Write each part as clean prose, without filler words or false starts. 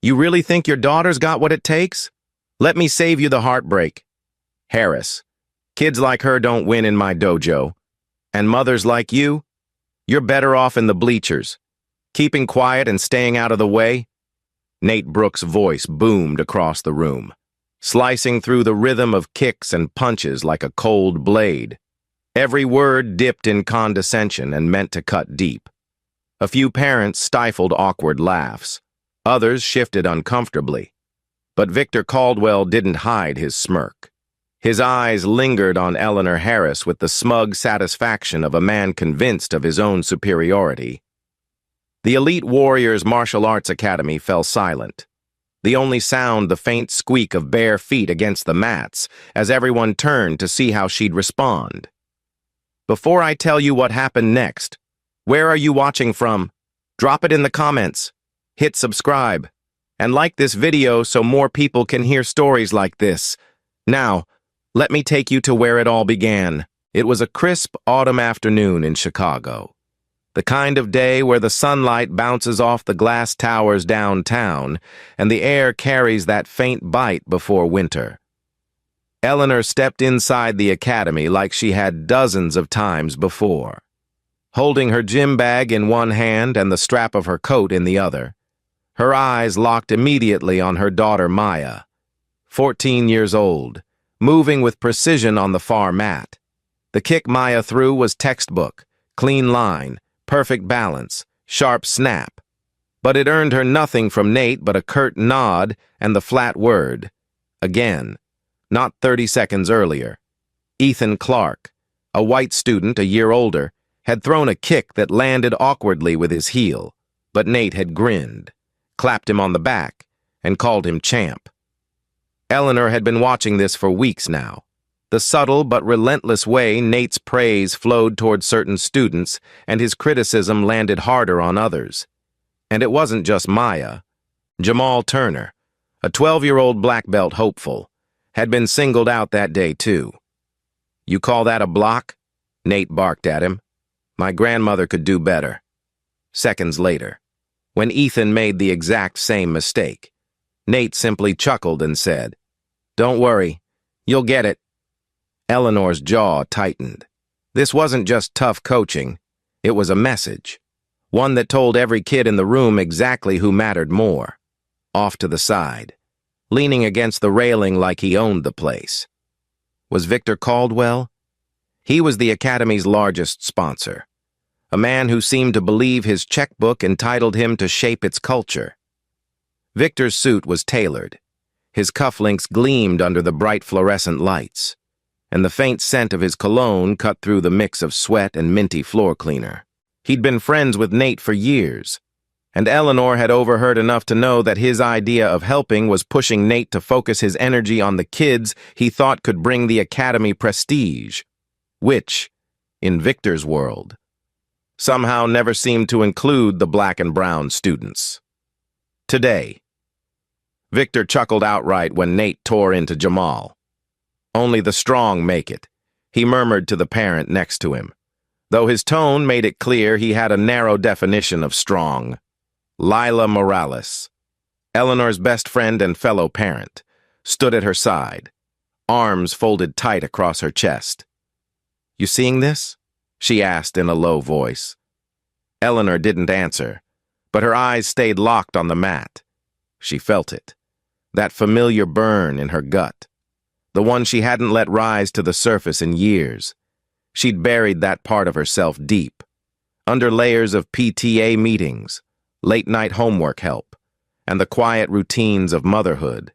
You really think your daughter's got what it takes? Let me save you the heartbreak. Harris, kids like her don't win in my dojo. And mothers like you? You're better off in the bleachers, keeping quiet and staying out of the way. Nate Brooks' voice boomed across the room, slicing through the rhythm of kicks and punches like a cold blade. Every word dipped in condescension and meant to cut deep. A few parents stifled awkward laughs. Others shifted uncomfortably. But Victor Caldwell didn't hide his smirk. His eyes lingered on Eleanor Harris with the smug satisfaction of a man convinced of his own superiority. The Elite Warriors Martial Arts Academy fell silent. The only sound the faint squeak of bare feet against the mats as everyone turned to see how she'd respond. Before I tell you what happened next, where are you watching from? Drop it in the comments. Hit subscribe. And like this video so more people can hear stories like this. Now, let me take you to where it all began. It was a crisp autumn afternoon in Chicago. The kind of day where the sunlight bounces off the glass towers downtown and the air carries that faint bite before winter. Eleanor stepped inside the academy like she had dozens of times before. Holding her gym bag in one hand and the strap of her coat in the other, her eyes locked immediately on her daughter Maya, 14 years old, moving with precision on the far mat. The kick Maya threw was textbook, clean line, perfect balance, sharp snap. But it earned her nothing from Nate but a curt nod and the flat word, again, not 30 seconds earlier. Ethan Clark, a white student a year older, had thrown a kick that landed awkwardly with his heel, but Nate had grinned, clapped him on the back, and called him champ. Eleanor had been watching this for weeks now. The subtle but relentless way Nate's praise flowed toward certain students and his criticism landed harder on others. And it wasn't just Maya. Jamal Turner, a 12-year-old black belt hopeful, had been singled out that day too. "You call that a block?" Nate barked at him. "My grandmother could do better." Seconds later, when Ethan made the exact same mistake, Nate simply chuckled and said, "Don't worry, you'll get it." Eleanor's jaw tightened. This wasn't just tough coaching, it was a message. One that told every kid in the room exactly who mattered more. Off to the side, leaning against the railing like he owned the place. Was Victor Caldwell? He was the Academy's largest sponsor. A man who seemed to believe his checkbook entitled him to shape its culture. Victor's suit was tailored. His cufflinks gleamed under the bright fluorescent lights, and the faint scent of his cologne cut through the mix of sweat and minty floor cleaner. He'd been friends with Nate for years, and Eleanor had overheard enough to know that his idea of helping was pushing Nate to focus his energy on the kids he thought could bring the Academy prestige, which, in Victor's world, somehow never seemed to include the black and brown students. Today, Victor chuckled outright when Nate tore into Jamal. "Only the strong make it," he murmured to the parent next to him, though his tone made it clear he had a narrow definition of strong. Lila Morales, Eleanor's best friend and fellow parent, stood at her side, arms folded tight across her chest. "You seeing this?" she asked in a low voice. Eleanor didn't answer, but her eyes stayed locked on the mat. She felt it, that familiar burn in her gut, the one she hadn't let rise to the surface in years. She'd buried that part of herself deep, under layers of PTA meetings, late-night homework help, and the quiet routines of motherhood.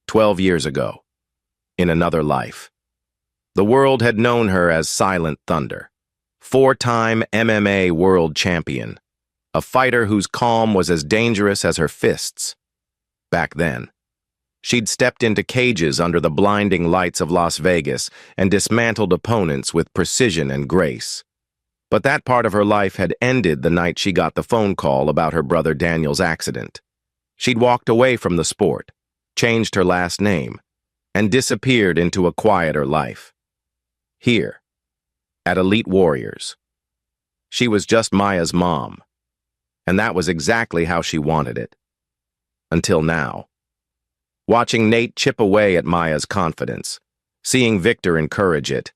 12 years ago, in another life, the world had known her as Silent Thunder, 4-time MMA world champion, a fighter whose calm was as dangerous as her fists. Back then, she'd stepped into cages under the blinding lights of Las Vegas and dismantled opponents with precision and grace. But that part of her life had ended the night she got the phone call about her brother Daniel's accident. She'd walked away from the sport, changed her last name, and disappeared into a quieter life. Here, at Elite Warriors, she was just Maya's mom, and that was exactly how she wanted it. until now. Watching Nate chip away at Maya's confidence, seeing Victor encourage it,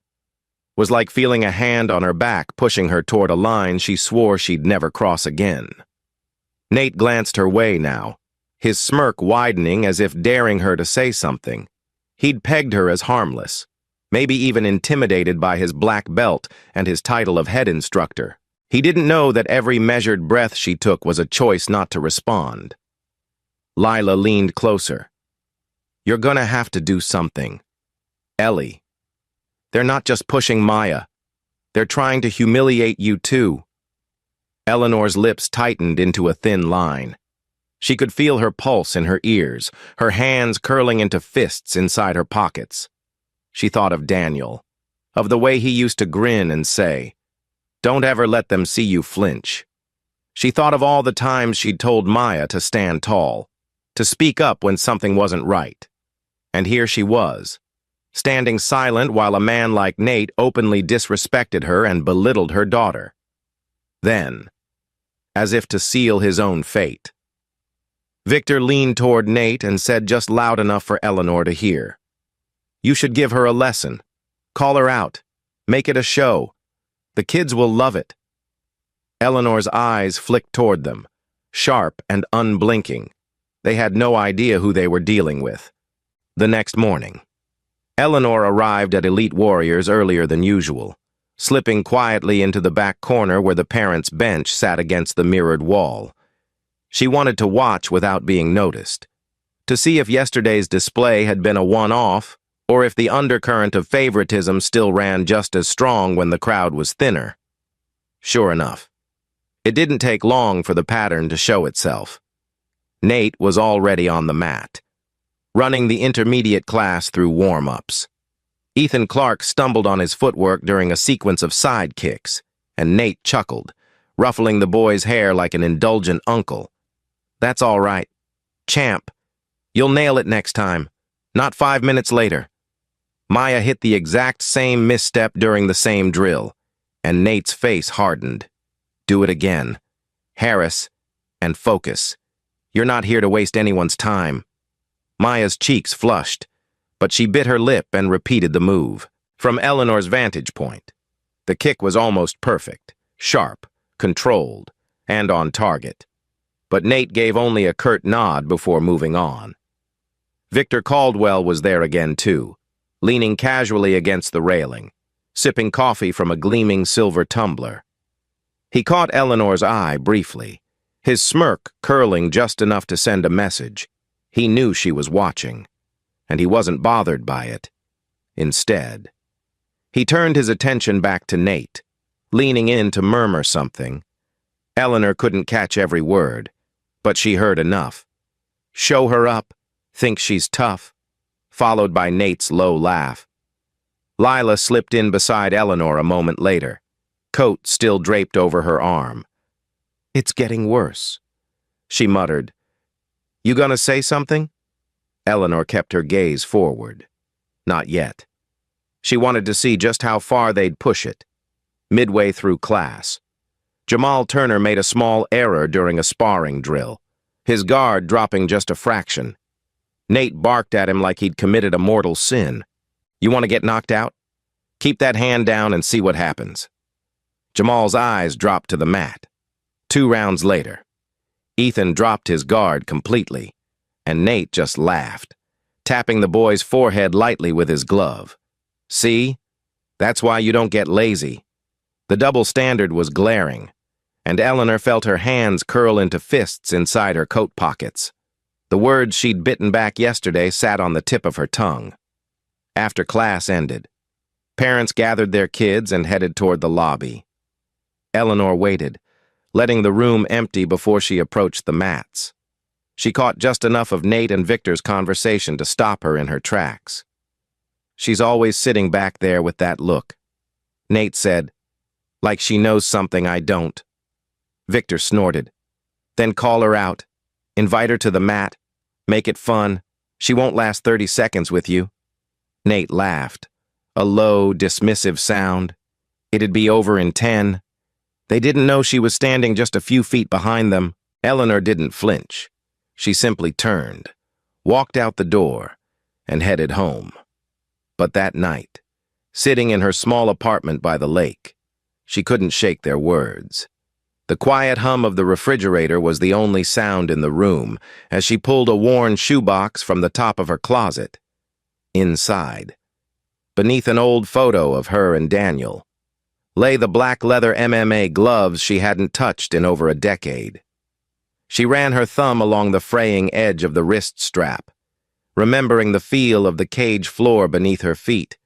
was like feeling a hand on her back pushing her toward a line she swore she'd never cross again. Nate glanced her way now, his smirk widening as if daring her to say something. He'd pegged her as harmless, maybe even intimidated by his black belt and his title of head instructor. He didn't know that every measured breath she took was a choice not to respond. Lila leaned closer. "You're gonna have to do something. Ellie. They're not just pushing Maya. They're trying to humiliate you too." Eleanor's lips tightened into a thin line. She could feel her pulse in her ears, her hands curling into fists inside her pockets. She thought of Daniel, of the way he used to grin and say, "Don't ever let them see you flinch." She thought of all the times she'd told Maya to stand tall, to speak up when something wasn't right. And here she was, standing silent while a man like Nate openly disrespected her and belittled her daughter. Then, as if to seal his own fate, Victor leaned toward Nate and said just loud enough for Eleanor to hear, "You should give her a lesson. Call her out. Make it a show. The kids will love it." Eleanor's eyes flicked toward them, sharp and unblinking. They had no idea who they were dealing with. The next morning, Eleanor arrived at Elite Warriors earlier than usual, slipping quietly into the back corner where the parents' bench sat against the mirrored wall. She wanted to watch without being noticed, to see if yesterday's display had been a one-off or if the undercurrent of favoritism still ran just as strong when the crowd was thinner. Sure enough, it didn't take long for the pattern to show itself. Nate was already on the mat, running the intermediate class through warm-ups. Ethan Clark stumbled on his footwork during a sequence of side kicks, and Nate chuckled, ruffling the boy's hair like an indulgent uncle. "That's all right. Champ, you'll nail it next time, not 5 minutes later." Maya hit the exact same misstep during the same drill, and Nate's face hardened. "Do it again. Harris, and focus. You're not here to waste anyone's time." Maya's cheeks flushed, but she bit her lip and repeated the move. From Eleanor's vantage point, the kick was almost perfect, sharp, controlled, and on target. But Nate gave only a curt nod before moving on. Victor Caldwell was there again too, leaning casually against the railing, sipping coffee from a gleaming silver tumbler. He caught Eleanor's eye briefly, his smirk curling just enough to send a message. He knew she was watching, and he wasn't bothered by it. Instead, he turned his attention back to Nate, leaning in to murmur something. Eleanor couldn't catch every word, but she heard enough. "Show her up, think she's tough," followed by Nate's low laugh. Lila slipped in beside Eleanor a moment later, coat still draped over her arm. "It's getting worse," she muttered. "You gonna say something?" Eleanor kept her gaze forward. Not yet. She wanted to see just how far they'd push it. Midway through class, Jamal Turner made a small error during a sparring drill, his guard dropping just a fraction. Nate barked at him like he'd committed a mortal sin. "You want to get knocked out? Keep that hand down and see what happens." Jamal's eyes dropped to the mat. 2 rounds later, Ethan dropped his guard completely, and Nate just laughed, tapping the boy's forehead lightly with his glove. "See? That's why you don't get lazy." The double standard was glaring, and Eleanor felt her hands curl into fists inside her coat pockets. The words she'd bitten back yesterday sat on the tip of her tongue. After class ended, parents gathered their kids and headed toward the lobby. Eleanor waited, letting the room empty before she approached the mats. She caught just enough of Nate and Victor's conversation to stop her in her tracks. "She's always sitting back there with that look," Nate said, "like she knows something I don't." Victor snorted. "Then call her out. Invite her to the mat. Make it fun. She won't last 30 seconds with you." Nate laughed, a low, dismissive sound. It'd be over in 10. They didn't know she was standing just a few feet behind them. Eleanor didn't flinch. She simply turned, walked out the door, and headed home. But that night, sitting in her small apartment by the lake, she couldn't shake their words. The quiet hum of the refrigerator was the only sound in the room as she pulled a worn shoebox from the top of her closet. Inside, beneath an old photo of her and Daniel, lay the black leather MMA gloves she hadn't touched in over a decade. She ran her thumb along the fraying edge of the wrist strap, remembering the feel of the cage floor beneath her feet,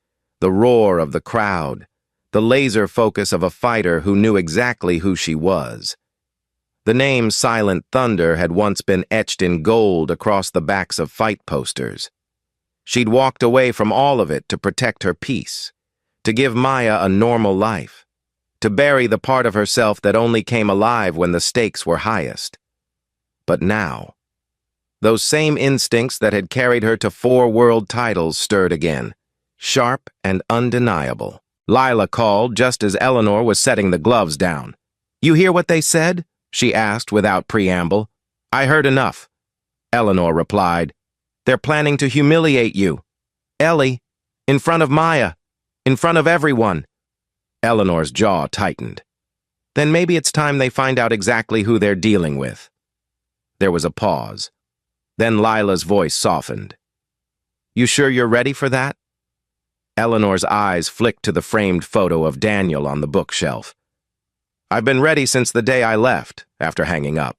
the roar of the crowd, the laser focus of a fighter who knew exactly who she was. The name Silent Thunder had once been etched in gold across the backs of fight posters. She'd walked away from all of it to protect her peace, to give Maya a normal life, to bury the part of herself that only came alive when the stakes were highest. But now, those same instincts that had carried her to 4 world titles stirred again, sharp and undeniable. Lila called just as Eleanor was setting the gloves down. "You hear what they said?" she asked without preamble. "I heard enough," Eleanor replied. "They're planning to humiliate you. Ellie, in front of Maya, in front of everyone." Eleanor's jaw tightened. "Then maybe it's time they find out exactly who they're dealing with." There was a pause. Then Lila's voice softened. "You sure you're ready for that?" Eleanor's eyes flicked to the framed photo of Daniel on the bookshelf. "I've been ready since the day I left," after hanging up.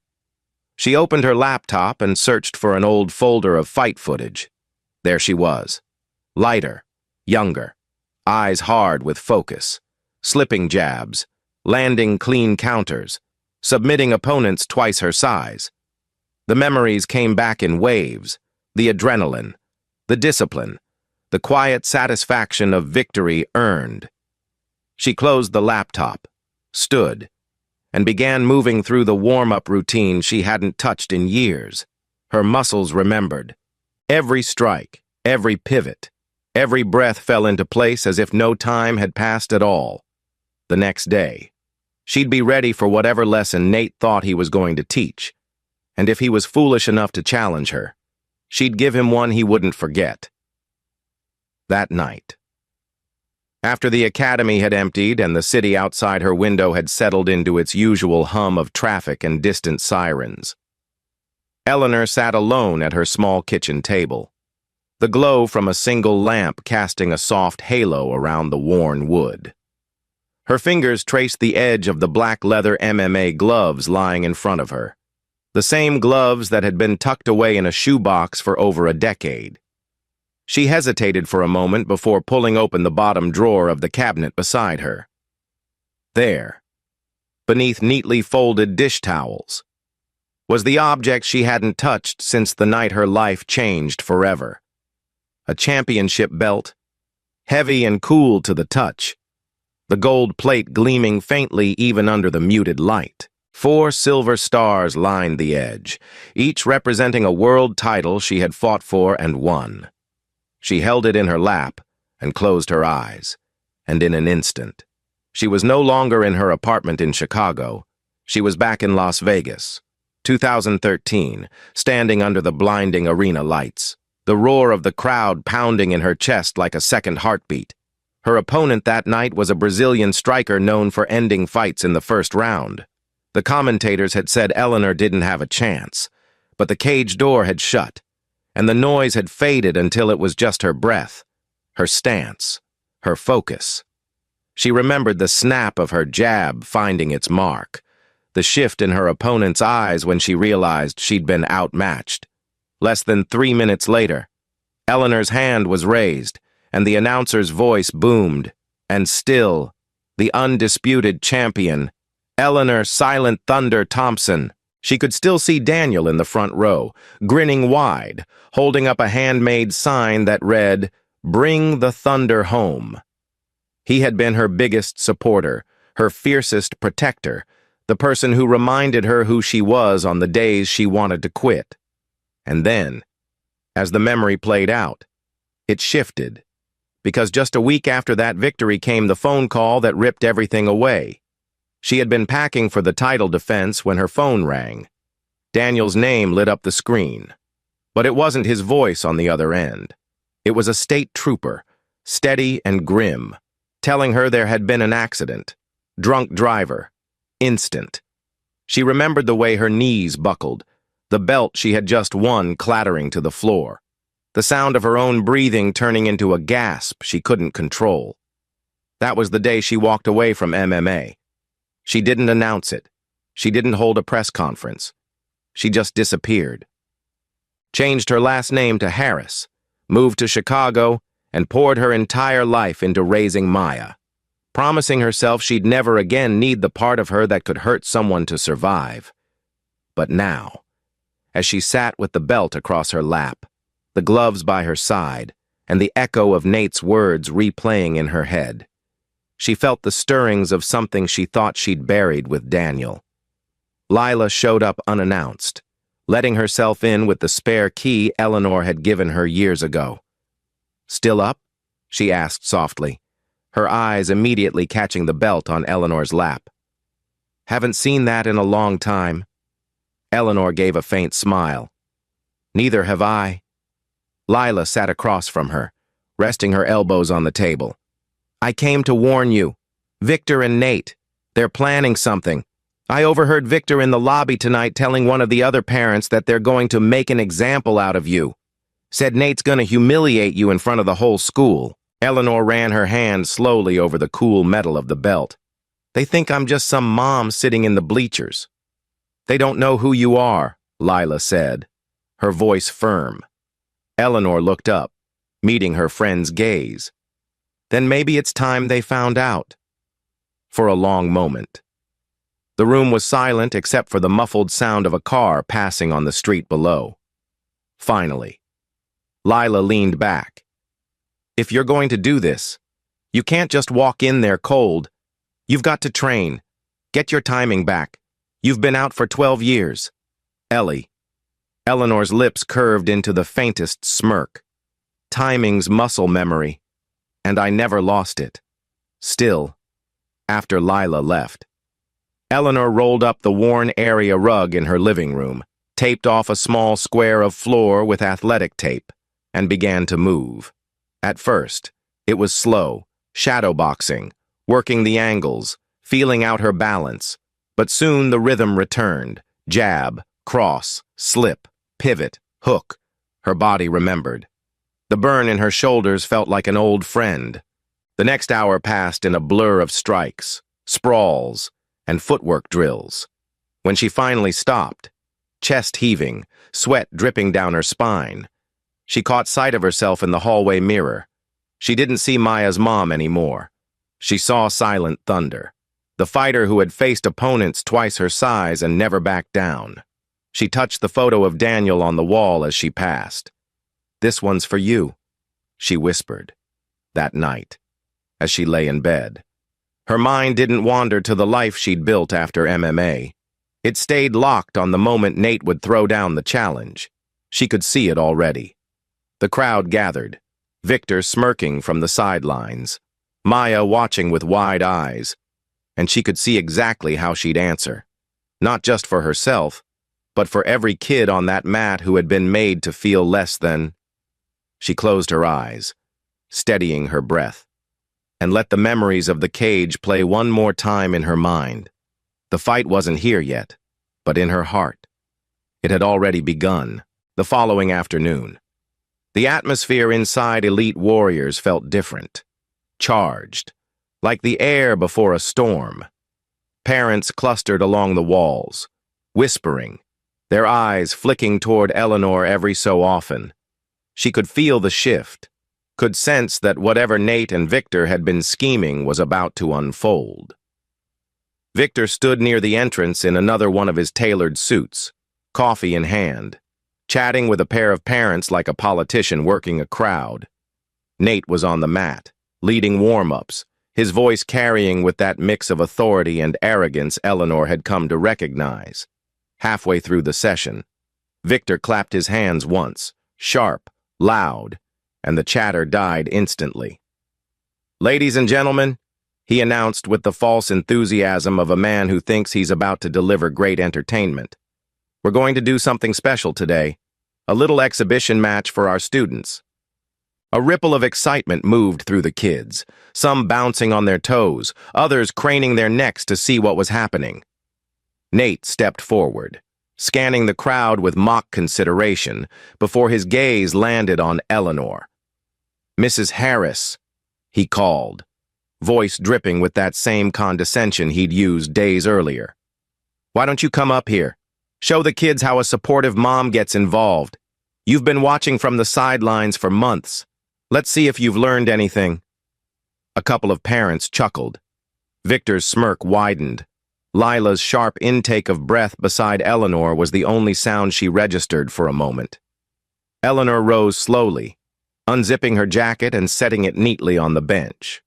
She opened her laptop and searched for an old folder of fight footage. There she was. Lighter, younger, eyes hard with focus, slipping jabs, landing clean counters, submitting opponents twice her size. The memories came back in waves, the adrenaline, the discipline, the quiet satisfaction of victory earned. She closed the laptop, stood, and began moving through the warm-up routine she hadn't touched in years. Her muscles remembered. Every strike, every pivot, every breath fell into place as if no time had passed at all. The next day, she'd be ready for whatever lesson Nate thought he was going to teach, and if he was foolish enough to challenge her, she'd give him one he wouldn't forget. That night, after the academy had emptied and the city outside her window had settled into its usual hum of traffic and distant sirens, Eleanor sat alone at her small kitchen table, the glow from a single lamp casting a soft halo around the worn wood. Her fingers traced the edge of the black leather MMA gloves lying in front of her, the same gloves that had been tucked away in a shoebox for over a decade. She hesitated for a moment before pulling open the bottom drawer of the cabinet beside her. There, beneath neatly folded dish towels, was the object she hadn't touched since the night her life changed forever. A championship belt, heavy and cool to the touch, the gold plate gleaming faintly even under the muted light. 4 silver stars lined the edge, each representing a world title she had fought for and won. She held it in her lap and closed her eyes, and in an instant, she was no longer in her apartment in Chicago. She was back in Las Vegas, 2013, standing under the blinding arena lights, the roar of the crowd pounding in her chest like a second heartbeat. Her opponent that night was a Brazilian striker known for ending fights in the first round. The commentators had said Eleanor didn't have a chance, but the cage door had shut, and the noise had faded until it was just her breath, her stance, her focus. She remembered the snap of her jab finding its mark, the shift in her opponent's eyes when she realized she'd been outmatched. Less than 3 minutes later, Eleanor's hand was raised, and the announcer's voice boomed, and still, the undisputed champion, Eleanor Silent Thunder Thompson. She could still see Daniel in the front row, grinning wide, holding up a handmade sign that read, "Bring the Thunder Home." He had been her biggest supporter, her fiercest protector, the person who reminded her who she was on the days she wanted to quit. And then, as the memory played out, it shifted, because just a week after that victory came the phone call that ripped everything away. She had been packing for the title defense when her phone rang. Daniel's name lit up the screen, but it wasn't his voice on the other end. It was a state trooper, steady and grim, telling her there had been an accident. Drunk driver. Instant. She remembered the way her knees buckled, the belt she had just won clattering to the floor, the sound of her own breathing turning into a gasp she couldn't control. That was the day she walked away from MMA. She didn't announce it. She didn't hold a press conference. She just disappeared. Changed her last name to Harris, moved to Chicago, and poured her entire life into raising Maya, promising herself she'd never again need the part of her that could hurt someone to survive. But now, as she sat with the belt across her lap, the gloves by her side, and the echo of Nate's words replaying in her head, she felt the stirrings of something she thought she'd buried with Daniel. Lila showed up unannounced, letting herself in with the spare key Eleanor had given her years ago. "Still up?" she asked softly, her eyes immediately catching the belt on Eleanor's lap. "Haven't seen that in a long time." Eleanor gave a faint smile. "Neither have I." Lila sat across from her, resting her elbows on the table. "I came to warn you. Victor and Nate, they're planning something. I overheard Victor in the lobby tonight telling one of the other parents that they're going to make an example out of you. Said Nate's going to humiliate you in front of the whole school." Eleanor ran her hand slowly over the cool metal of the belt. "They think I'm just some mom sitting in the bleachers." "They don't know who you are," Lila said, her voice firm. Eleanor looked up, meeting her friend's gaze. "Then maybe it's time they found out." For a long moment. The room was silent except for the muffled sound of a car passing on the street below. Finally, Lila leaned back. "If you're going to do this, you can't just walk in there cold. You've got to train. Get your timing back. You've been out for 12 years. Ellie." Eleanor's lips curved into the faintest smirk. "Timing's muscle memory, and I never lost it." Still, after Lila left, Eleanor rolled up the worn area rug in her living room, taped off a small square of floor with athletic tape, and began to move. At first, it was slow, shadowboxing, working the angles, feeling out her balance, but soon the rhythm returned. Jab, cross, slip, pivot, hook. Her body remembered. The burn in her shoulders felt like an old friend. The next hour passed in a blur of strikes, sprawls, and footwork drills. When she finally stopped, chest heaving, sweat dripping down her spine, she caught sight of herself in the hallway mirror. She didn't see Maya's mom anymore. She saw Silent Thunder, the fighter who had faced opponents twice her size and never backed down. She touched the photo of Daniel on the wall as she passed. "This one's for you," she whispered, that night, as she lay in bed. Her mind didn't wander to the life she'd built after MMA. It stayed locked on the moment Nate would throw down the challenge. She could see it already. The crowd gathered, Victor smirking from the sidelines, Maya watching with wide eyes, and she could see exactly how she'd answer. Not just for herself, but for every kid on that mat who had been made to feel less than. She closed her eyes, steadying her breath, and let the memories of the cage play one more time in her mind. The fight wasn't here yet, but in her heart. It had already begun. The following afternoon, the atmosphere inside Elite Warriors felt different, charged, like the air before a storm. Parents clustered along the walls, whispering, their eyes flicking toward Eleanor every so often. She could feel the shift, could sense that whatever Nate and Victor had been scheming was about to unfold. Victor stood near the entrance in another one of his tailored suits, coffee in hand, chatting with a pair of parents like a politician working a crowd. Nate was on the mat, leading warm-ups, his voice carrying with that mix of authority and arrogance Eleanor had come to recognize. Halfway through the session, Victor clapped his hands once, sharp, loud, and the chatter died instantly. "Ladies and gentlemen," he announced with the false enthusiasm of a man who thinks he's about to deliver great entertainment, We're going to do something special today. A little exhibition match for our students. A ripple of excitement moved through the kids, some bouncing on their toes, others craning their necks to see what was happening. Nate stepped forward, scanning the crowd with mock consideration before his gaze landed on Eleanor. "Mrs. Harris," he called, voice dripping with that same condescension he'd used days earlier. "Why don't you come up here? Show the kids how a supportive mom gets involved. You've been watching from the sidelines for months. Let's see if you've learned anything." A couple of parents chuckled. Victor's smirk widened. Lila's sharp intake of breath beside Eleanor was the only sound she registered for a moment. Eleanor rose slowly, unzipping her jacket and setting it neatly on the bench.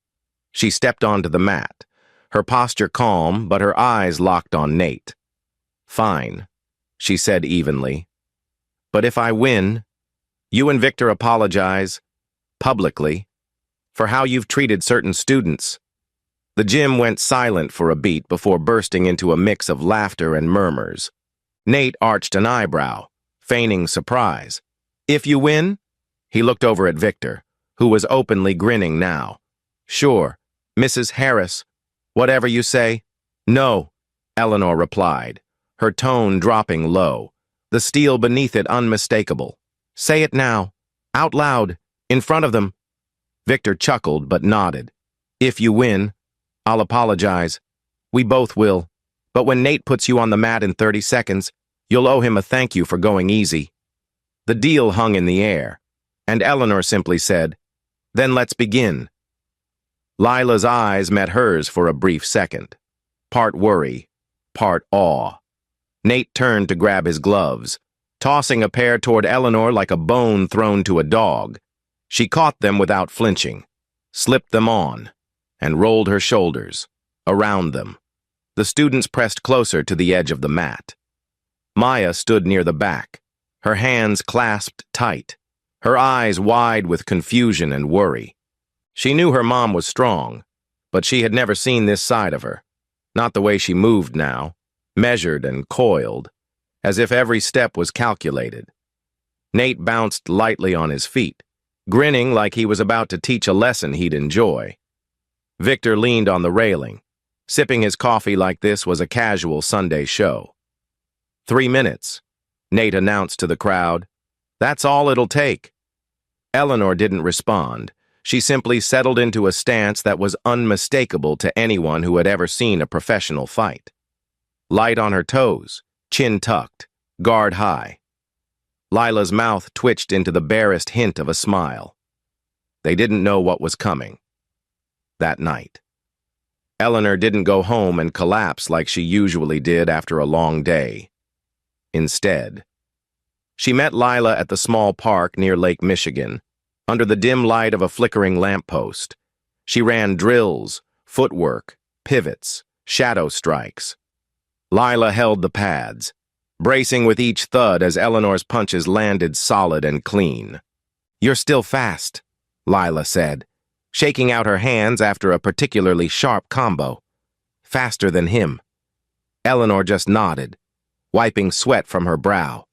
She stepped onto the mat, her posture calm, but her eyes locked on Nate. "Fine," she said evenly. "But if I win, you and Victor apologize, publicly, for how you've treated certain students." The gym went silent for a beat before bursting into a mix of laughter and murmurs. Nate arched an eyebrow, feigning surprise. "If you win?" He looked over at Victor, who was openly grinning now. "Sure, Mrs. Harris, whatever you say." "No," Eleanor replied, her tone dropping low, the steel beneath it unmistakable. "Say it now, out loud, in front of them." Victor chuckled but nodded. "If you win, I'll apologize. We both will. But when Nate puts you on the mat in 30 seconds, you'll owe him a thank you for going easy." The deal hung in the air, and Eleanor simply said, "Then let's begin." Lila's eyes met hers for a brief second, part worry, part awe. Nate turned to grab his gloves, tossing a pair toward Eleanor like a bone thrown to a dog. She caught them without flinching, slipped them on, and rolled her shoulders, around them. The students pressed closer to the edge of the mat. Maya stood near the back, her hands clasped tight, her eyes wide with confusion and worry. She knew her mom was strong, but she had never seen this side of her. Not the way she moved now, measured and coiled, as if every step was calculated. Nate bounced lightly on his feet, grinning like he was about to teach a lesson he'd enjoy. Victor leaned on the railing. Sipping his coffee like this was a casual Sunday show. 3 minutes, Nate announced to the crowd. "That's all it'll take." Eleanor didn't respond. She simply settled into a stance that was unmistakable to anyone who had ever seen a professional fight. Light on her toes, chin tucked, guard high. Lila's mouth twitched into the barest hint of a smile. They didn't know what was coming. That night, Eleanor didn't go home and collapse like she usually did after a long day. Instead, she met Lila at the small park near Lake Michigan, under the dim light of a flickering lamppost. She ran drills, footwork, pivots, shadow strikes. Lila held the pads, bracing with each thud as Eleanor's punches landed solid and clean. "You're still fast," Lila said, shaking out her hands after a particularly sharp combo. "Faster than him." Eleanor just nodded, wiping sweat from her brow.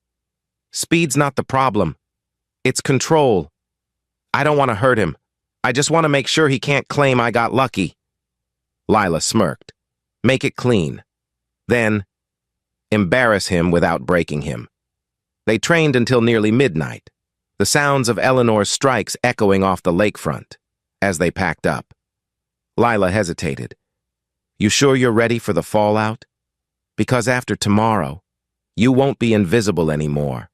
"Speed's not the problem. It's control. I don't want to hurt him. I just want to make sure he can't claim I got lucky." Lila smirked. "Make it clean. Then, embarrass him without breaking him." They trained until nearly midnight, the sounds of Eleanor's strikes echoing off the lakefront. As they packed up, Lila hesitated. "You sure you're ready for the fallout? Because after tomorrow, you won't be invisible anymore."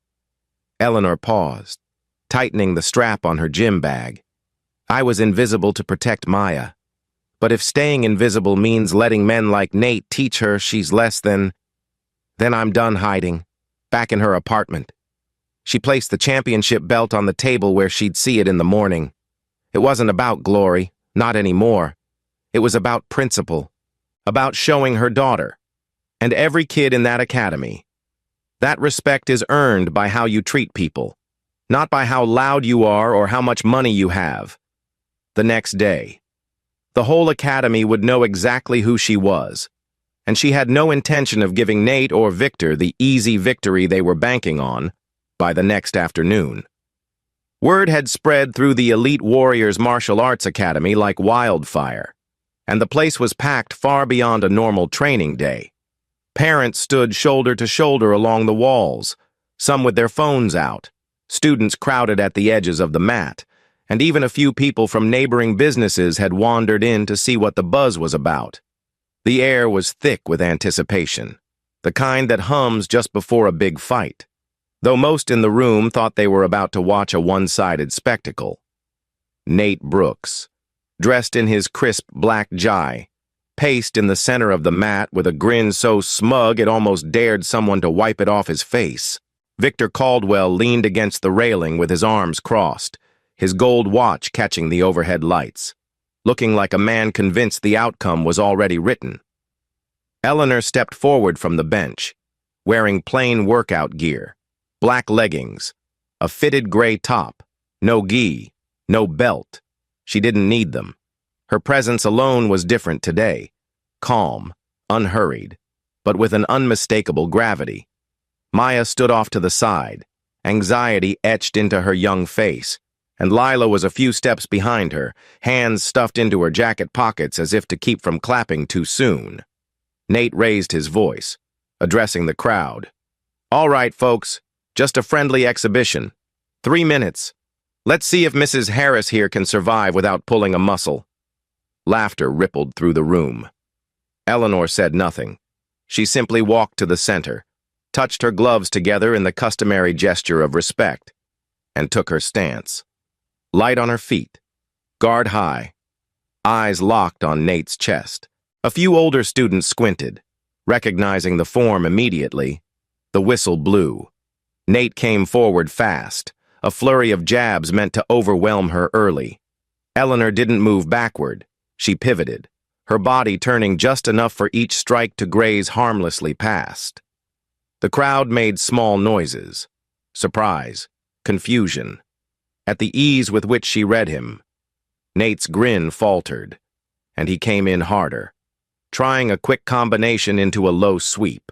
Eleanor paused, tightening the strap on her gym bag. "I was invisible to protect Maya. But if staying invisible means letting men like Nate teach her she's less than, then I'm done hiding, back in her apartment." She placed the championship belt on the table where she'd see it in the morning. It wasn't about glory, not anymore. It was about principle, about showing her daughter, and every kid in that academy, that respect is earned by how you treat people, not by how loud you are or how much money you have. The next day, the whole academy would know exactly who she was, and she had no intention of giving Nate or Victor the easy victory they were banking on by the next afternoon. Word had spread through the Elite Warriors Martial Arts Academy like wildfire, and the place was packed far beyond a normal training day. Parents stood shoulder to shoulder along the walls, some with their phones out. Students crowded at the edges of the mat, and even a few people from neighboring businesses had wandered in to see what the buzz was about. The air was thick with anticipation, the kind that hums just before a big fight, though most in the room thought they were about to watch a one-sided spectacle. Nate Brooks, dressed in his crisp black jai, paced in the center of the mat with a grin so smug it almost dared someone to wipe it off his face. Victor Caldwell leaned against the railing with his arms crossed, his gold watch catching the overhead lights, looking like a man convinced the outcome was already written. Eleanor stepped forward from the bench, wearing plain workout gear, black leggings, a fitted gray top, no gi, no belt. She didn't need them. Her presence alone was different today, calm, unhurried, but with an unmistakable gravity. Maya stood off to the side, anxiety etched into her young face, and Lila was a few steps behind her, hands stuffed into her jacket pockets as if to keep from clapping too soon. Nate raised his voice, addressing the crowd. "All right, folks, just a friendly exhibition. 3 minutes. Let's see if Mrs. Harris here can survive without pulling a muscle." Laughter rippled through the room. Eleanor said nothing. She simply walked to the center, touched her gloves together in the customary gesture of respect, and took her stance. Light on her feet, guard high, eyes locked on Nate's chest. A few older students squinted, recognizing the form immediately. The whistle blew. Nate came forward fast, a flurry of jabs meant to overwhelm her early. Eleanor didn't move backward. She pivoted, her body turning just enough for each strike to graze harmlessly past. The crowd made small noises, surprise, confusion. At the ease with which she read him, Nate's grin faltered, and he came in harder, trying a quick combination into a low sweep.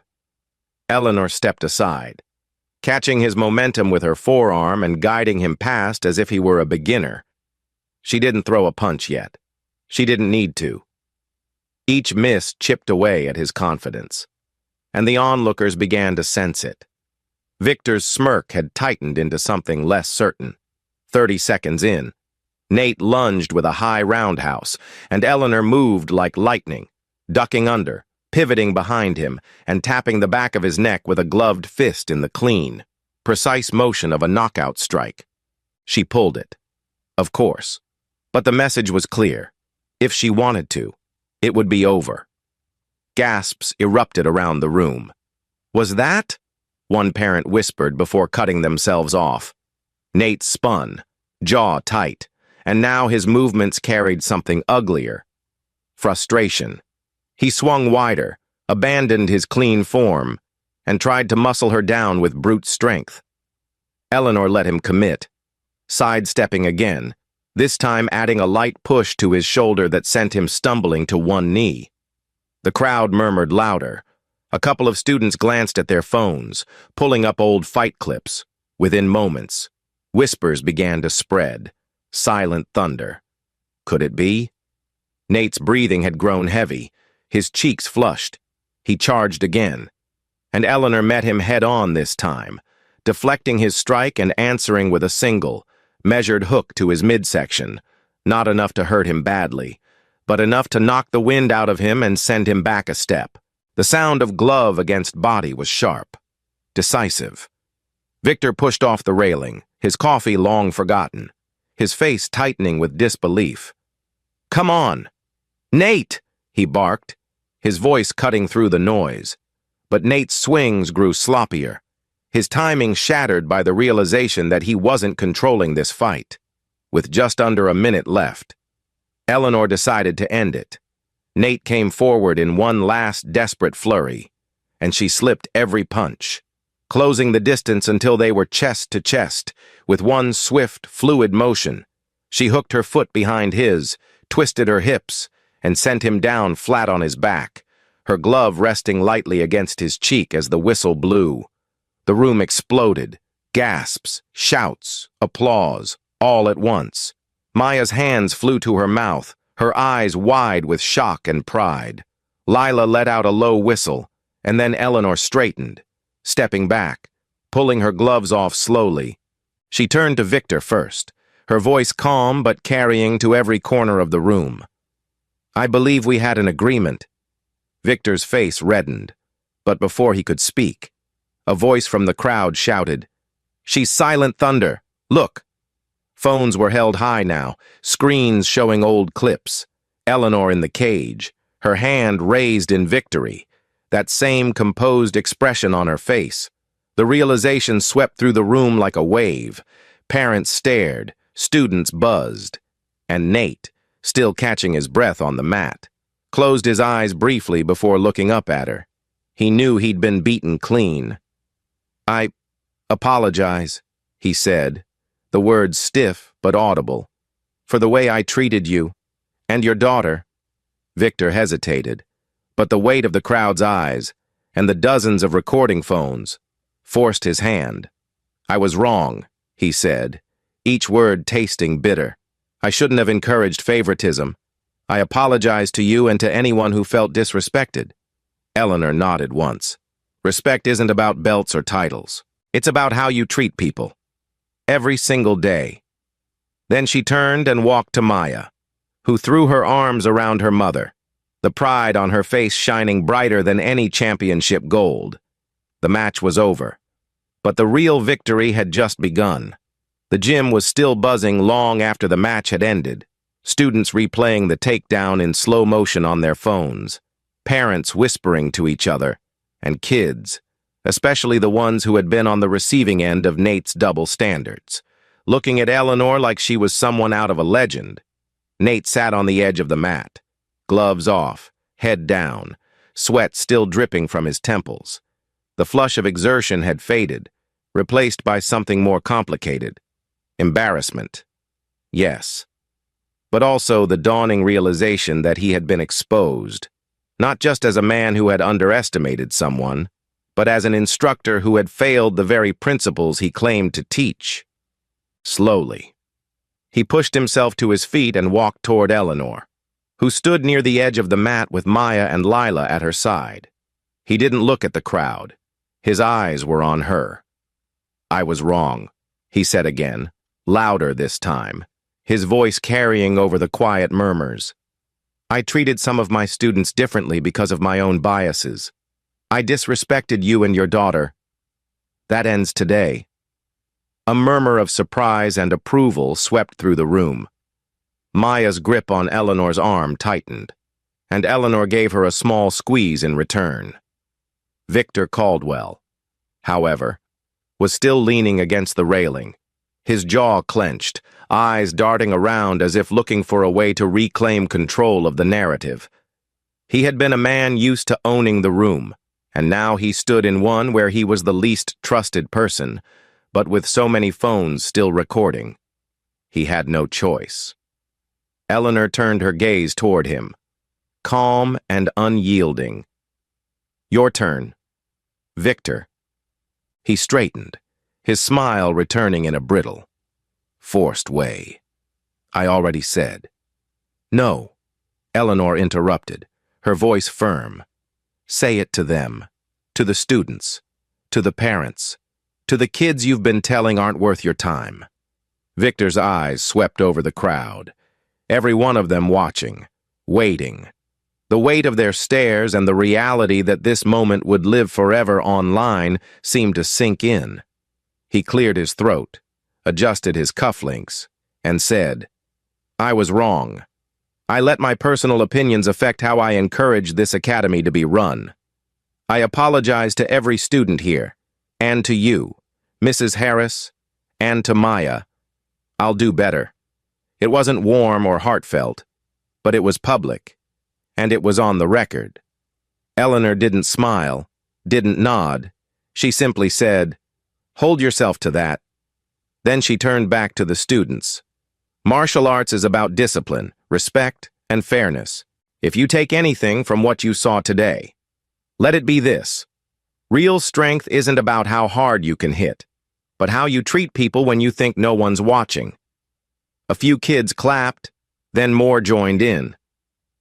Eleanor stepped aside, catching his momentum with her forearm and guiding him past as if he were a beginner. She didn't throw a punch yet. She didn't need to. Each miss chipped away at his confidence, and the onlookers began to sense it. Victor's smirk had tightened into something less certain. 30 seconds in, Nate lunged with a high roundhouse, and Eleanor moved like lightning, ducking under, pivoting behind him, and tapping the back of his neck with a gloved fist in the clean, precise motion of a knockout strike. She pulled it, of course, but the message was clear. If she wanted to, it would be over. Gasps erupted around the room. "Was that?" one parent whispered before cutting themselves off. Nate spun, jaw tight, and now his movements carried something uglier. Frustration. He swung wider, abandoned his clean form, and tried to muscle her down with brute strength. Eleanor let him commit, sidestepping again, this time adding a light push to his shoulder that sent him stumbling to one knee. The crowd murmured louder. A couple of students glanced at their phones, pulling up old fight clips. Within moments, whispers began to spread. Silent thunder. Could it be? Nate's breathing had grown heavy, his cheeks flushed. He charged again, and Eleanor met him head-on this time, deflecting his strike and answering with a single, measured hook to his midsection, not enough to hurt him badly, but enough to knock the wind out of him and send him back a step. The sound of glove against body was sharp, decisive. Victor pushed off the railing, his coffee long forgotten, his face tightening with disbelief. "Come on!" "Nate!" he barked, his voice cutting through the noise. But Nate's swings grew sloppier, his timing shattered by the realization that he wasn't controlling this fight. With just under a minute left, Eleanor decided to end it. Nate came forward in one last desperate flurry, and she slipped every punch, closing the distance until they were chest to chest. With one swift, fluid motion, she hooked her foot behind his, twisted her hips, and sent him down flat on his back, her glove resting lightly against his cheek as the whistle blew. The room exploded. Gasps, shouts, applause, all at once. Maya's hands flew to her mouth, her eyes wide with shock and pride. Lila let out a low whistle, and then Eleanor straightened, stepping back, pulling her gloves off slowly. She turned to Victor first, her voice calm but carrying to every corner of the room. "I believe we had an agreement." Victor's face reddened, but before he could speak, a voice from the crowd shouted, "She's silent thunder! Look!" Phones were held high now, screens showing old clips. Eleanor in the cage, her hand raised in victory, that same composed expression on her face. The realization swept through the room like a wave. Parents stared, students buzzed, and Nate, still catching his breath on the mat, closed his eyes briefly before looking up at her. He knew he'd been beaten clean. "I apologize," he said, the words stiff but audible, "for the way I treated you, and your daughter." Victor hesitated, but the weight of the crowd's eyes, and the dozens of recording phones, forced his hand. "I was wrong," he said, each word tasting bitter. "I shouldn't have encouraged favoritism. I apologize to you and to anyone who felt disrespected." Eleanor nodded once. "Respect isn't about belts or titles. It's about how you treat people. Every single day." Then she turned and walked to Maya, who threw her arms around her mother, the pride on her face shining brighter than any championship gold. The match was over, but the real victory had just begun. The gym was still buzzing long after the match had ended, students replaying the takedown in slow motion on their phones, parents whispering to each other, and kids, especially the ones who had been on the receiving end of Nate's double standards, looking at Eleanor like she was someone out of a legend. Nate sat on the edge of the mat, gloves off, head down, sweat still dripping from his temples. The flush of exertion had faded, replaced by something more complicated. Embarrassment. Yes. But also the dawning realization that he had been exposed, not just as a man who had underestimated someone, but as an instructor who had failed the very principles he claimed to teach. Slowly, he pushed himself to his feet and walked toward Eleanor, who stood near the edge of the mat with Maya and Lila at her side. He didn't look at the crowd. His eyes were on her. "I was wrong," he said again, louder this time, his voice carrying over the quiet murmurs. "I treated some of my students differently because of my own biases. I disrespected you and your daughter. That ends today." A murmur of surprise and approval swept through the room. Maya's grip on Eleanor's arm tightened, and Eleanor gave her a small squeeze in return. Victor Caldwell, however, was still leaning against the railing, his jaw clenched, eyes darting around as if looking for a way to reclaim control of the narrative. He had been a man used to owning the room, and now he stood in one where he was the least trusted person, but with so many phones still recording. He had no choice. Eleanor turned her gaze toward him, calm and unyielding. "Your turn." "Victor." He straightened, his smile returning in a brittle, forced way. "I already said." "No," Eleanor interrupted, her voice firm. "Say it to them, to the students, to the parents, to the kids you've been telling aren't worth your time." Victor's eyes swept over the crowd, every one of them watching, waiting. The weight of their stares and the reality that this moment would live forever online seemed to sink in. He cleared his throat, adjusted his cufflinks, and said, "I was wrong. I let my personal opinions affect how I encouraged this academy to be run. I apologize to every student here, and to you, Mrs. Harris, and to Maya. I'll do better." It wasn't warm or heartfelt, but it was public, and it was on the record. Eleanor didn't smile, didn't nod. She simply said, "Hold yourself to that." Then she turned back to the students. "Martial arts is about discipline, respect, and fairness. If you take anything from what you saw today, let it be this. Real strength isn't about how hard you can hit, but how you treat people when you think no one's watching. A few kids clapped, then more joined in.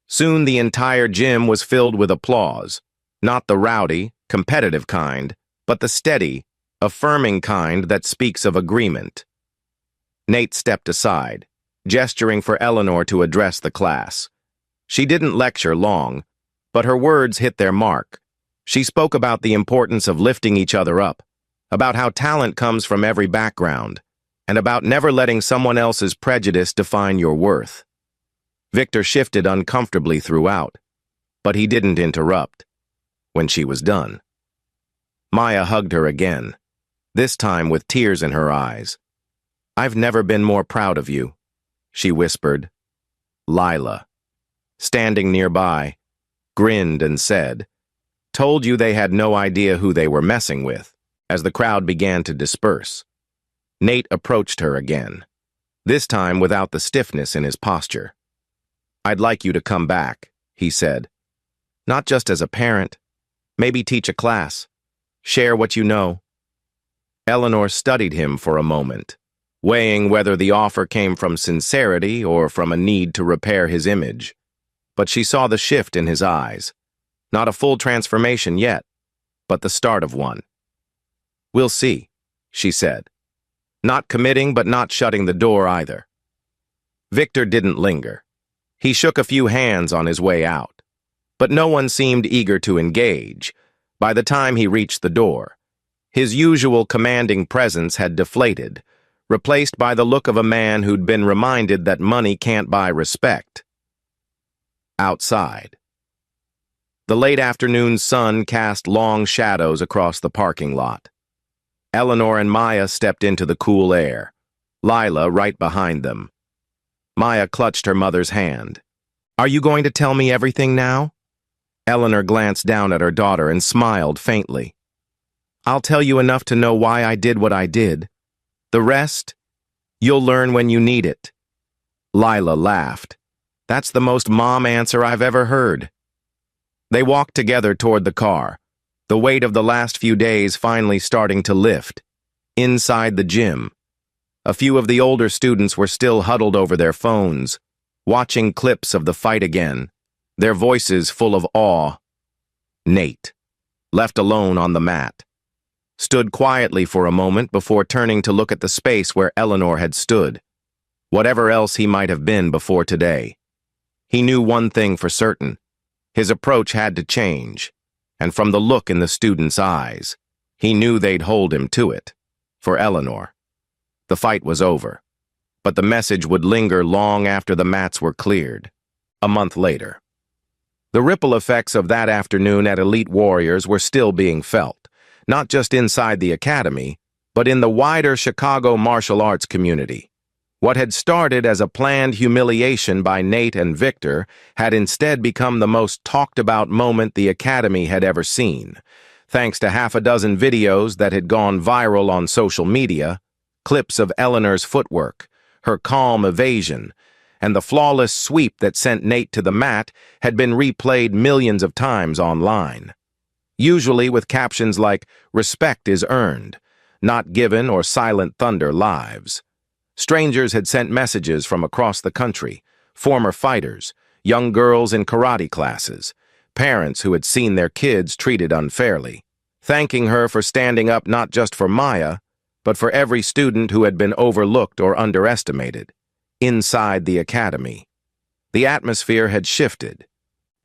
Soon the entire gym was filled with applause, not the rowdy, competitive kind, but the steady, affirming kind that speaks of agreement. Nate stepped aside, gesturing for Eleanor to address the class. She didn't lecture long, but her words hit their mark. She spoke about the importance of lifting each other up, about how talent comes from every background, and about never letting someone else's prejudice define your worth. Victor shifted uncomfortably throughout, but he didn't interrupt. When she was done, Maya hugged her again, this time with tears in her eyes. "I've never been more proud of you," she whispered. Lila, standing nearby, grinned and said, "Told you they had no idea who they were messing with," as the crowd began to disperse. Nate approached her again, this time without the stiffness in his posture. "I'd like you to come back," he said. "Not just as a parent. Maybe teach a class. Share what you know." Eleanor studied him for a moment, weighing whether the offer came from sincerity or from a need to repair his image. But she saw the shift in his eyes. Not a full transformation yet, but the start of one. "We'll see," she said. Not committing, but not shutting the door either. Victor didn't linger. He shook a few hands on his way out, but no one seemed eager to engage. By the time he reached the door, his usual commanding presence had deflated, replaced by the look of a man who'd been reminded that money can't buy respect. Outside, the late afternoon sun cast long shadows across the parking lot. Eleanor and Maya stepped into the cool air, Lila right behind them. Maya clutched her mother's hand. "Are you going to tell me everything now?" Eleanor glanced down at her daughter and smiled faintly. "I'll tell you enough to know why I did what I did. The rest, you'll learn when you need it." Lila laughed. "That's the most mom answer I've ever heard." They walked together toward the car, the weight of the last few days finally starting to lift. Inside the gym, a few of the older students were still huddled over their phones, watching clips of the fight again, their voices full of awe. Nate, left alone on the mat, stood quietly for a moment before turning to look at the space where Eleanor had stood, whatever else he might have been before today. He knew one thing for certain. His approach had to change, and from the look in the students' eyes, he knew they'd hold him to it. For Eleanor, the fight was over, but the message would linger long after the mats were cleared. A month later, the ripple effects of that afternoon at Elite Warriors were still being felt, not just inside the academy, but in the wider Chicago martial arts community. What had started as a planned humiliation by Nate and Victor had instead become the most talked-about moment the academy had ever seen, thanks to half a dozen videos that had gone viral on social media, clips of Eleanor's footwork, her calm evasion, and the flawless sweep that sent Nate to the mat had been replayed millions of times online. Usually with captions like, "Respect is earned," "Not given," or "Silent Thunder lives." Strangers had sent messages from across the country, former fighters, young girls in karate classes, parents who had seen their kids treated unfairly, thanking her for standing up not just for Maya, but for every student who had been overlooked or underestimated. Inside the academy, the atmosphere had shifted.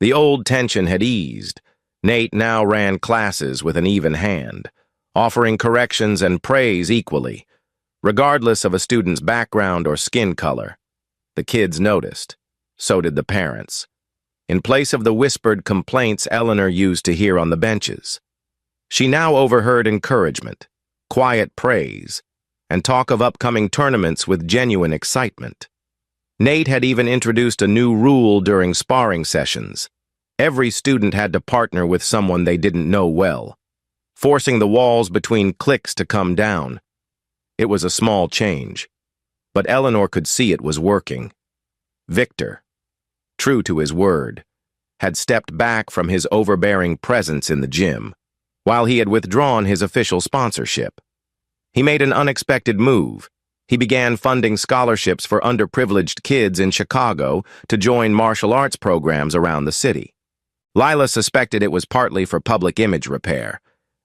The old tension had eased. Nate now ran classes with an even hand, offering corrections and praise equally, regardless of a student's background or skin color. The kids noticed. So did the parents. In place of the whispered complaints Eleanor used to hear on the benches, she now overheard encouragement, quiet praise, and talk of upcoming tournaments with genuine excitement. Nate had even introduced a new rule during sparring sessions. Every student had to partner with someone they didn't know well, forcing the walls between cliques to come down. It was a small change, but Eleanor could see it was working. Victor, true to his word, had stepped back from his overbearing presence in the gym, while he had withdrawn his official sponsorship. He made an unexpected move. He began funding scholarships for underprivileged kids in Chicago to join martial arts programs around the city. Lila suspected it was partly for public image repair,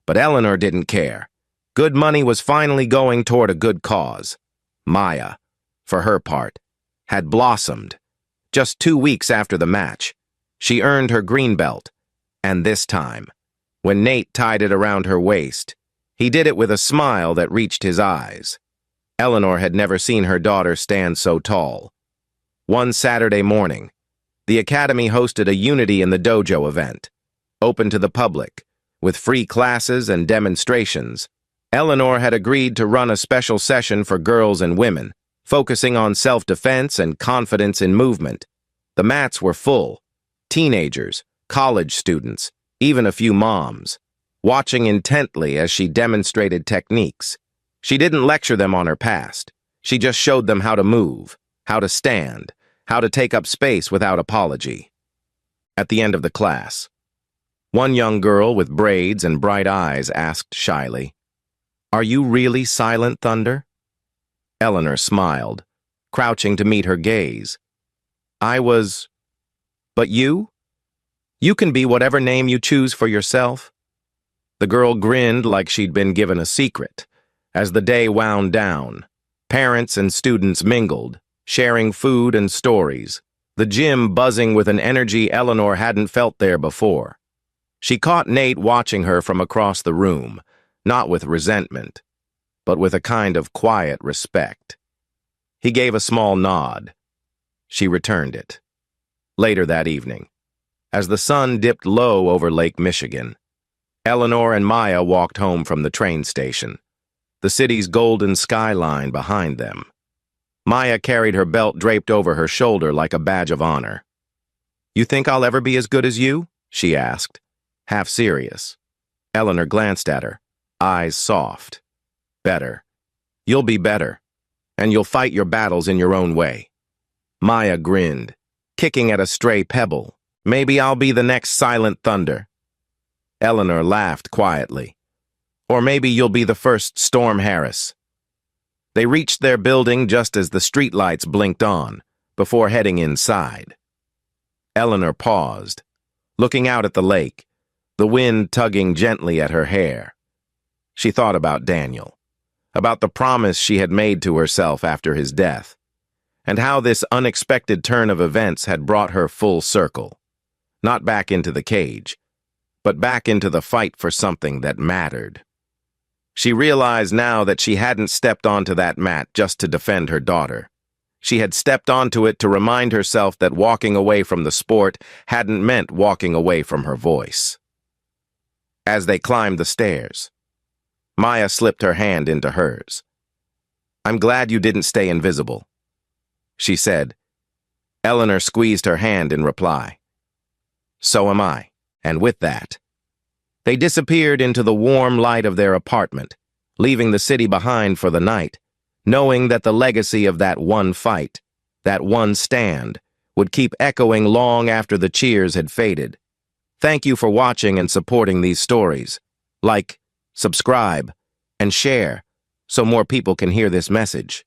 but Eleanor didn't care. Good money was finally going toward a good cause. Maya, for her part, had blossomed. Just 2 weeks after the match, she earned her green belt, and this time, when Nate tied it around her waist, he did it with a smile that reached his eyes. Eleanor had never seen her daughter stand so tall. One Saturday morning, the academy hosted a Unity in the Dojo event, open to the public, with free classes and demonstrations. Eleanor had agreed to run a special session for girls and women, focusing on self-defense and confidence in movement. The mats were full. Teenagers, college students, even a few moms, watching intently as she demonstrated techniques. She didn't lecture them on her past. She just showed them how to move, how to stand, how to take up space without apology. At the end of the class, one young girl with braids and bright eyes asked shyly, "Are you really Silent Thunder?" Eleanor smiled, crouching to meet her gaze. "I was... But you? You can be whatever name you choose for yourself." The girl grinned like she'd been given a secret. As the day wound down, parents and students mingled, sharing food and stories, the gym buzzing with an energy Eleanor hadn't felt there before. She caught Nate watching her from across the room, not with resentment, but with a kind of quiet respect. He gave a small nod. She returned it. Later that evening, as the sun dipped low over Lake Michigan, Eleanor and Maya walked home from the train station, the city's golden skyline behind them. Maya carried her belt draped over her shoulder like a badge of honor. "You think I'll ever be as good as you?" she asked, half serious. Eleanor glanced at her, eyes soft. "Better. You'll be better, and you'll fight your battles in your own way." Maya grinned, kicking at a stray pebble. "Maybe I'll be the next Silent Thunder." Eleanor laughed quietly. "Or maybe you'll be the first Storm Harris." They reached their building just as the streetlights blinked on, before heading inside. Eleanor paused, looking out at the lake, the wind tugging gently at her hair. She thought about Daniel, about the promise she had made to herself after his death, and how this unexpected turn of events had brought her full circle, not back into the cage, but back into the fight for something that mattered. She realized now that she hadn't stepped onto that mat just to defend her daughter. She had stepped onto it to remind herself that walking away from the sport hadn't meant walking away from her voice. As they climbed the stairs, Maya slipped her hand into hers. "I'm glad you didn't stay invisible," she said. Eleanor squeezed her hand in reply. "So am I." And with that, they disappeared into the warm light of their apartment, leaving the city behind for the night, knowing that the legacy of that one fight, that one stand, would keep echoing long after the cheers had faded. Thank you for watching and supporting these stories. Like, subscribe, and share so more people can hear this message.